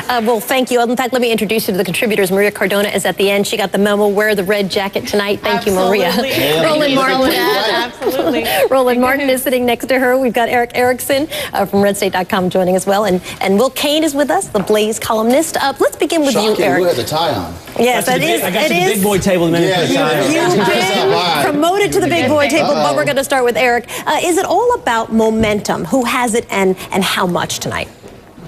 Well, thank you. In fact, let me introduce you to the contributors. Maria Cardona is at the end. She got the memo. Wear the red jacket tonight. Thank you, Maria. Roland Martin. Absolutely. Roland Martin is sitting next to her. We've got Erick Erickson from RedState.com joining as well. And Will Cain is with us, the Blaze columnist. Let's begin with you, Erick. You had the tie on. Yes, it is. I got to the big boy table. You've been promoted to the big boy table, but we're going to start with Erick. Is it all about momentum? Who has it and how much tonight?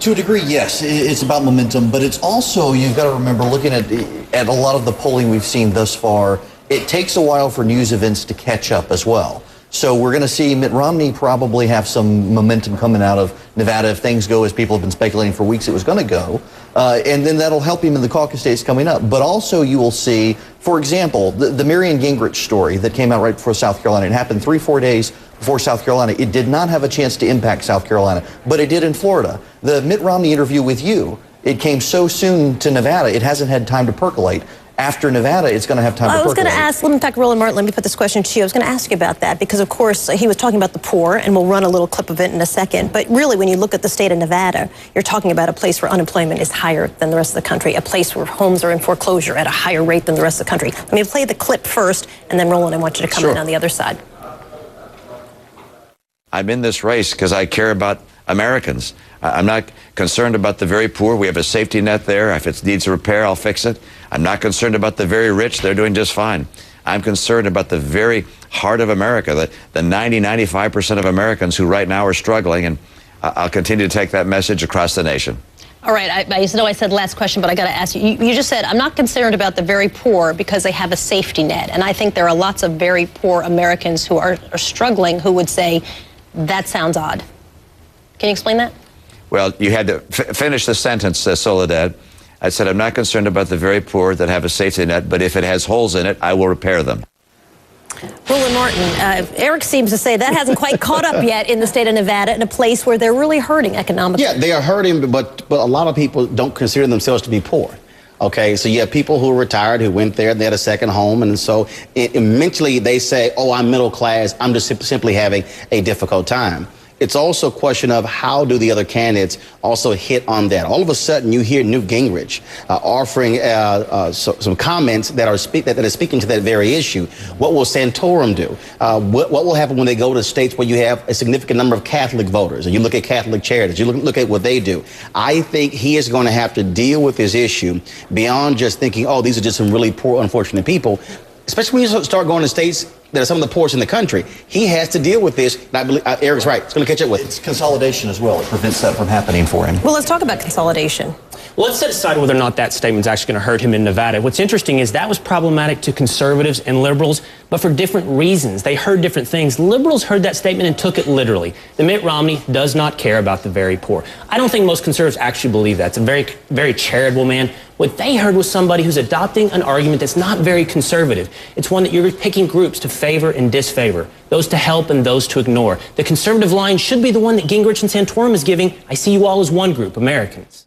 To a degree, yes. It's about momentum, but it's also, you've got to remember, looking at a lot of the polling we've seen thus far, it takes a while for news events to catch up as well. So we're going to see Mitt Romney probably have some momentum coming out of Nevada if things go as people have been speculating for weeks it was going to go. And then that'll help him in the caucus states coming up. But also you will see, for example, the Marion Gingrich story that came out right before South Carolina. It happened 3-4 days before South Carolina. It did not have a chance to impact South Carolina, but it did in Florida. The Mitt Romney interview with you, it came so soon to Nevada, it hasn't had time to percolate. After Nevada, it's going to have time to percolate. I was going to ask, in fact, Roland Martin, let me put this question to you. I was going to ask you about that because, of course, he was talking about the poor, and we'll run a little clip of it in a second. But really, when you look at the state of Nevada, you're talking about a place where unemployment is higher than the rest of the country, a place where homes are in foreclosure at a higher rate than the rest of the country. Let me play the clip first, and then, Roland, I want you to come in on the other side. I'm in this race because I care about Americans. I'm not concerned about the very poor. We have a safety net there. If it needs a repair, I'll fix it. I'm not concerned about the very rich. They're doing just fine. I'm concerned about the very heart of America, the 90-95% of Americans who right now are struggling, and I'll continue to take that message across the nation. All right, I know I said last question, but I got to ask you. You just said, I'm not concerned about the very poor because they have a safety net. And I think there are lots of very poor Americans who are struggling who would say, that sounds odd. Can you explain that? Well, you had to finish the sentence, Soledad. I said, I'm not concerned about the very poor that have a safety net, but if it has holes in it, I will repair them. Roland Martin, Erick seems to say that hasn't quite caught up yet in the state of Nevada, in a place where they're really hurting economically. Yeah, they are hurting, but a lot of people don't consider themselves to be poor. Okay, so you have people who are retired who went there and they had a second home, and so mentally they say, oh, I'm middle class, I'm just simply having a difficult time. It's also a question of how do the other candidates also hit on that. All of a sudden, you hear Newt Gingrich offering some comments that are speaking to that very issue. What will Santorum do? What will happen when they go to states where you have a significant number of Catholic voters, and you look at Catholic charities, you look at what they do? I think he is going to have to deal with this issue beyond just thinking, oh, these are just some really poor, unfortunate people. Especially when you start going to states that are some of the poorest in the country, he has to deal with this. And I believe Erick's right. It's going to catch up with. It's consolidation as well. It prevents that from happening for him. Well, let's talk about consolidation. Well, let's set aside whether or not that statement's actually going to hurt him in Nevada. What's interesting is that was problematic to conservatives and liberals, but for different reasons. They heard different things. Liberals heard that statement and took it literally. The Mitt Romney does not care about the very poor. I don't think most conservatives actually believe that. It's a very, very charitable man. What they heard was somebody who's adopting an argument that's not very conservative. It's one that you're picking groups to favor and disfavor, those to help and those to ignore. The conservative line should be the one that Gingrich and Santorum is giving. I see you all as one group, Americans.